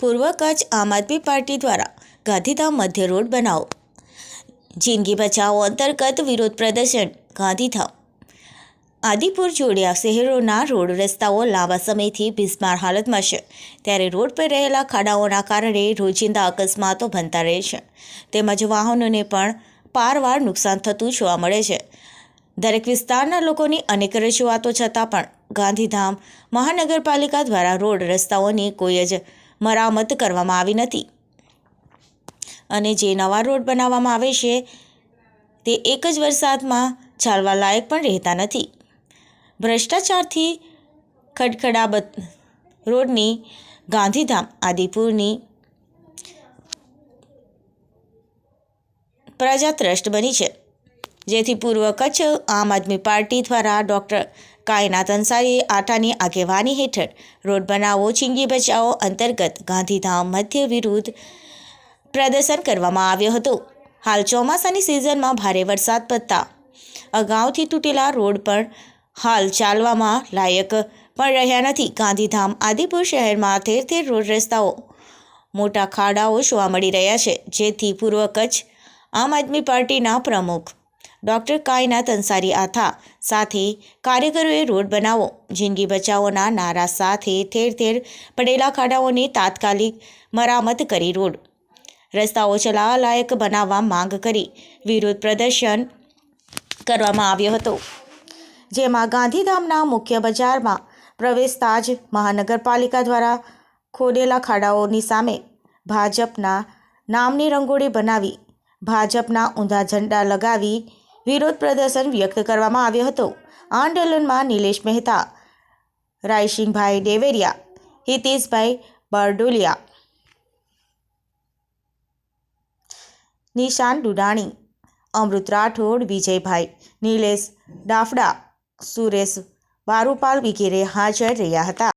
પૂર્વ કચ્છ આમ આદમી પાર્ટી દ્વારા ગાંધીધામ મધ્ય રોડ બનાવો. જિંદગી બચાવો અંતર્ગત વિરોધ પ્રદર્શન. ગાંધીધામ આદિપુર જોડિયા શહેરોના રોડ રસ્તાઓ લાંબા સમયથી બિસ્માર હાલતમાં છે, ત્યારે રોડ પર રહેલા ખાડાઓના કારણે રોજિંદા અકસ્માતો બનતા રહે છે, તેમજ વાહનોને પણ પારવાર નુકસાન થતું જોવા મળે છે. દરેક વિસ્તારના લોકોની અનેક રજૂઆતો છતાં પણ ગાંધીધામ મહાનગરપાલિકા દ્વારા રોડ રસ્તાઓની કોઈ જ મરામત કરવામાં આવી નથી, અને જે નવા રોડ બનાવવામાં આવે છે તે એક જ વરસાદમાં ચાલવા લાયક પણ રહેતા નથી. ભ્રષ્ટાચારથી ખડખડાબત રોડની ગાંધીધામ આદિપુરની પ્રજા ત્રસ્ત બની છે, જેથી પૂર્વ કચ્છ આમ આદમી પાર્ટી દ્વારા ડૉક્ટર કાયનાત અંસારી આટાની આગેવાની હેઠળ રોડ બનાવો જિંદગી બચાવો અંતર્ગત ગાંધીધામ મધ્ય વિરુદ્ધ પ્રદર્શન કરવામાં આવ્યો હતો. હાલ ચોમાસાની સિઝનમાં ભારે વરસાદ પડતા અગાઉથી તૂટેલા રોડ પણ હાલ ચાલવામાં લાયક પણ રહ્યા નથી. ગાંધીધામ આદિપુર શહેરમાં ઠેર ઠેર રોડ રસ્તાઓ મોટા ખાડાઓ જોવા મળી રહ્યા છે, જેથી પૂર્વ કચ્છ આમ આદમી પાર્ટીના પ્રમુખ ડૉક્ટર કાયનાત અંસારી આથા સાથે કાર્યકરોએ રોડ બનાવો જિંદગી બચાવોના નારા સાથે ઠેર ઠેર પડેલા ખાડાઓની તાત્કાલિક મરામત કરી રોડ રસ્તાઓ ચલાવવા લાયક બનાવવા માંગ કરી વિરોધ પ્રદર્શન કરવામાં આવ્યો હતો, જેમાં ગાંધીધામના મુખ્ય બજારમાં પ્રવેશતા જ મહાનગરપાલિકા દ્વારા ખોદેલા ખાડાઓની સામે ભાજપના નામની રંગોળી બનાવી ભાજપના ઊંધા ઝંડા લગાવી વિરોધ પ્રદર્શન વ્યક્ત કરવામાં આવ્યો હતો. આંદોલનમાં નિલેશ મહેતા, રાયસિંગભાઈ ડેવેરિયા, હિતેશભાઈ બારડોલિયા, નિશાન દુડાણી, અમૃત રાઠોડ, વિજયભાઈ, નિલેશ ડાફડા, સુરેશ વારુપાલ વગેરે હાજર રહ્યા હતા.